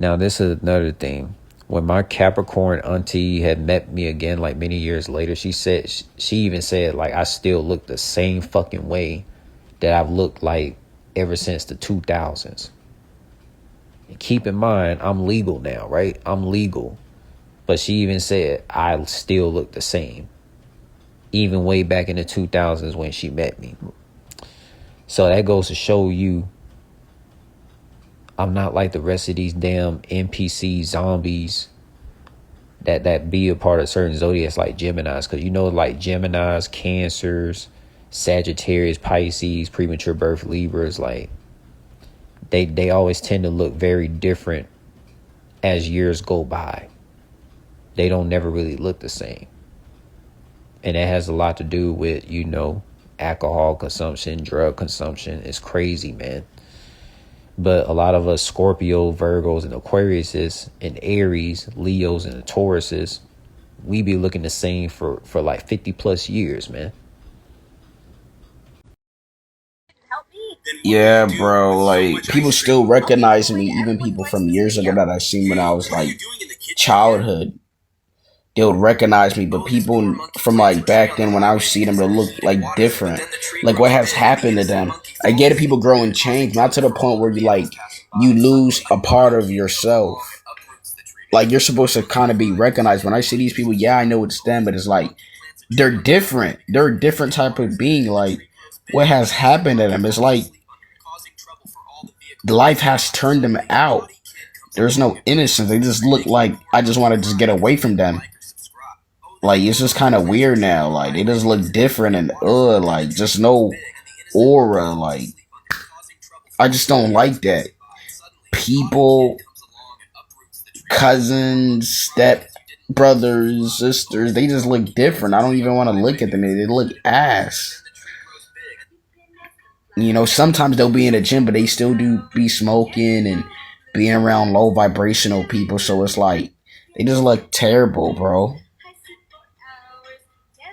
Now, this is another thing. When my Capricorn auntie had met me again, like many years later, she even said, like, I still look the same fucking way that I've looked like ever since the 2000s. And keep in mind, I'm legal now, right? I'm legal. But she even said, I still look the same. Even way back in the 2000s when she met me. So that goes to show you I'm not like the rest of these damn NPC zombies that be a part of certain zodiacs like Geminis. Because you know, like Geminis, Cancers, Sagittarius, Pisces, premature birth, Libras, like they always tend to look very different as years go by. They don't never really look the same. And it has a lot to do with, you know, alcohol consumption, drug consumption. It's crazy, man. But a lot of us Scorpio, Virgos, and Aquariuses, and Aries, Leos, and the Tauruses, we be looking the same for like 50 plus years, man. Yeah, bro. Like, people still recognize me, even people from years ago that I seen when I was like childhood. They would recognize me, but people from like back then, when I would see them, they look like different. Like, what has happened to them? I get it, people grow and change, not to the point where you lose a part of yourself. Like, you're supposed to kind of be recognized. When I see these people, yeah, I know it's them, but it's like they're different. They're a different type of being. Like, what has happened to them? It's like life has turned them out. There's no innocence. They just look like I just want to just get away from them. Like, it's just kind of weird now. Like, they just look different and like just no aura. Like, I just don't like that. People, cousins, step brothers, sisters, they just look different. I don't even want to look at them. They look ass. You know, sometimes they'll be in the gym, but they still do be smoking and being around low vibrational people. So it's like they just look terrible, bro.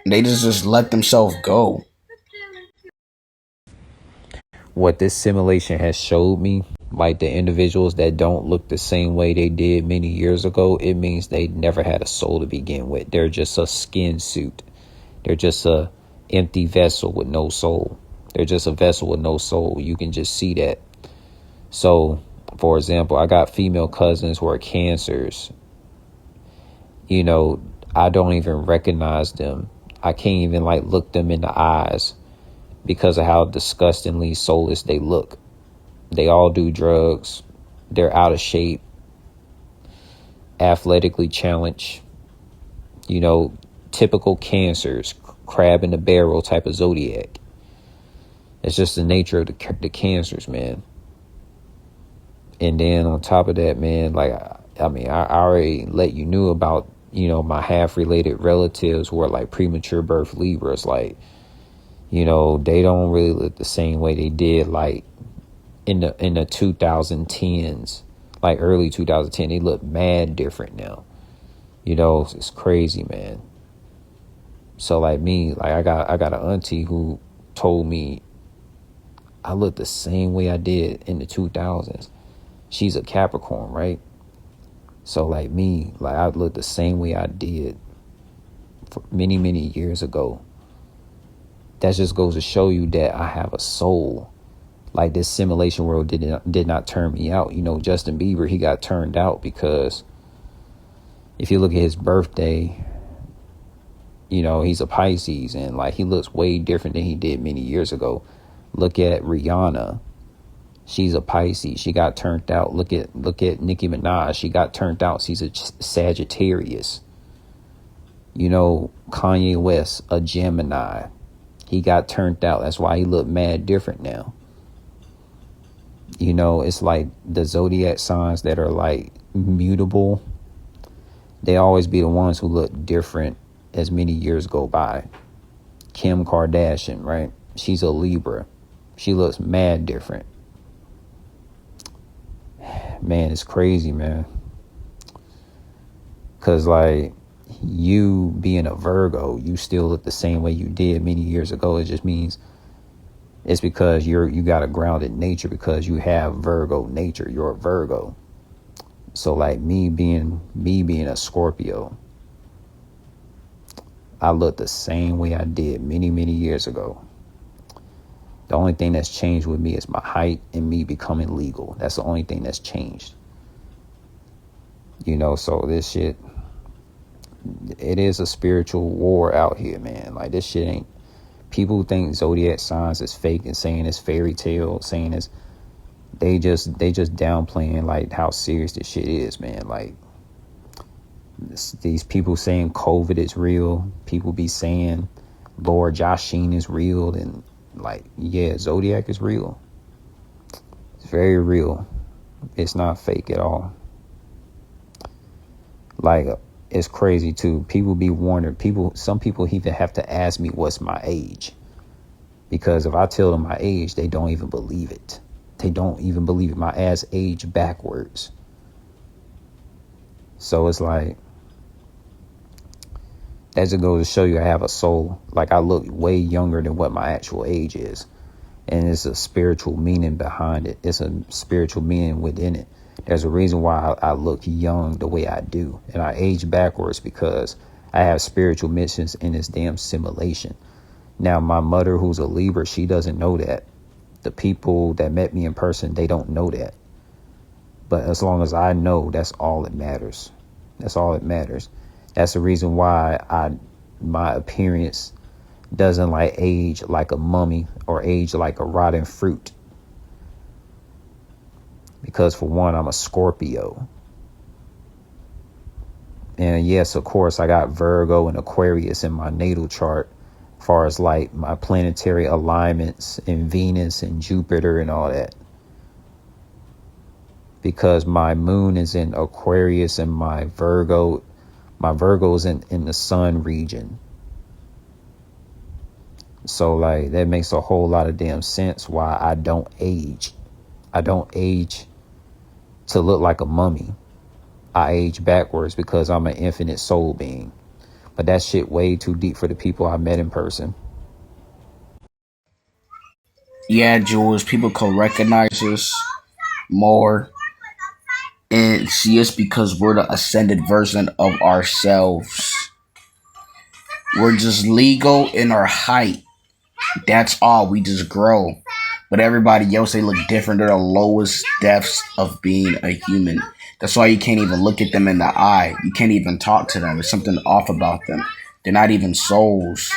They just let themselves go. What this simulation has showed me, like the individuals that don't look the same way they did many years ago, it means they never had a soul to begin with. They're just a skin suit. They're just a empty vessel with no soul. They're just a vessel with no soul. You can just see that. So, for example, I got female cousins who are Cancers. You know, I don't even recognize them. I can't even like look them in the eyes because of how disgustingly soulless they look. They all do drugs. They're out of shape, athletically challenged. You know, typical Cancers, crab in the barrel type of zodiac. It's just the nature of the Cancers, man. And then on top of that, man, like, I mean, I already let you know about, you know, my half-related relatives who are like premature birth Libras. Like, you know, they don't really look the same way they did like in the 2010s, like early 2010. They look mad different now. You know, it's crazy, man. So like me, like I got an auntie who told me I look the same way I did in the 2000s. She's a Capricorn, right? So like me, like I look the same way I did for many, many years ago. That just goes to show you that I have a soul. Like, this simulation world did not turn me out. You know, Justin Bieber, he got turned out because if you look at his birthday, you know, he's a Pisces and like he looks way different than he did many years ago. Look at Rihanna. She's a Pisces. She got turned out. Look at Nicki Minaj. She got turned out. She's a Sagittarius. You know, Kanye West, a Gemini. He got turned out. That's why he looked mad different now. You know, it's like the zodiac signs that are like mutable. They always be the ones who look different as many years go by. Kim Kardashian, right? She's a Libra. She looks mad different. Man, it's crazy, man. Because like you being a Virgo, you still look the same way you did many years ago. It just means it's because you got a grounded nature, because you have Virgo nature. You're a Virgo. So like me being a Scorpio, I look the same way I did many, many years ago. The only thing that's changed with me is my height and me becoming legal. That's the only thing that's changed. So this shit, it is a spiritual war out here, man. Like this shit ain't, people think zodiac signs is fake and saying it's fairy tale, saying it's, they just downplaying like how serious this shit is, man. Like these people saying COVID is real. People be saying Lord Joshin is real, and like, yeah, zodiac is real. It's very real. It's not fake at all. Like, it's crazy too. People be wondering. Some people even have to ask me what's my age, because if I tell them my age, they don't even believe it. They don't even believe it. My ass age backwards. So it's like, that just goes to show you I have a soul. Like, I look way younger than what my actual age is. And it's a spiritual meaning behind it. It's a spiritual meaning within it. There's a reason why I look young the way I do. And I age backwards because I have spiritual missions in this damn simulation. Now, my mother, who's a Libra, she doesn't know that. The people that met me in person, they don't know that. But as long as I know, that's all that matters. That's all that matters. That's the reason why my appearance doesn't like age like a mummy or age like a rotten fruit. Because for one, I'm a Scorpio. And yes, of course, I got Virgo and Aquarius in my natal chart, as far as like my planetary alignments in Venus and Jupiter and all that. Because my moon is in Aquarius and my Virgo's in the sun region. So like that makes a whole lot of damn sense why I don't age. I don't age to look like a mummy. I age backwards because I'm an infinite soul being. But that shit way too deep for the people I met in person. Yeah, Jules, people can recognize us more and see us because we're the ascended version of ourselves. We're just legal in our height. That's all. We just grow. But everybody else, they look different. They're the lowest depths of being a human. That's why you can't even look at them in the eye. You can't even talk to them. There's something off about them. They're not even souls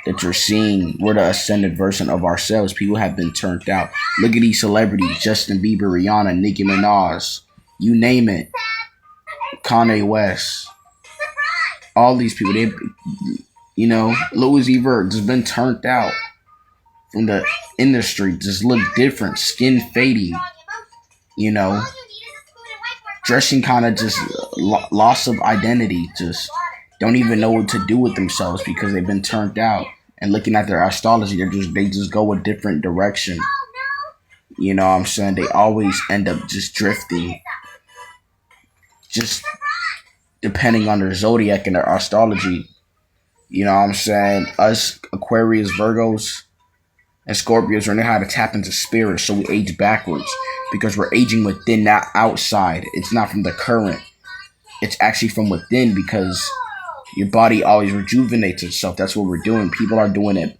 that you're seeing. We're the ascended version of ourselves. People have been turned out. Look at these celebrities: Justin Bieber, Rihanna, Nicki Minaj, you name it, Kanye West. All these people, Louis Vert just been turned out from the industry. Just look different, skin fading, you know, dressing kind of just loss of identity. Just don't even know what to do with themselves because they've been turned out. And looking at their astrology, they just go a different direction. You know what I'm saying? They always end up just drifting, just depending on their zodiac and their astrology. You know what I'm saying? Us Aquarius, Virgos, and Scorpios learning how to tap into spirit, so we age backwards because we're aging within, not outside. It's not from the current. It's actually from within because your body always rejuvenates itself. That's what we're doing. People are doing it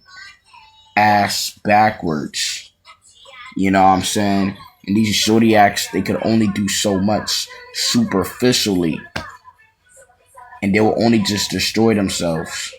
ass backwards. You know what I'm saying? And these zodiacs, they could only do so much superficially. And they will only just destroy themselves.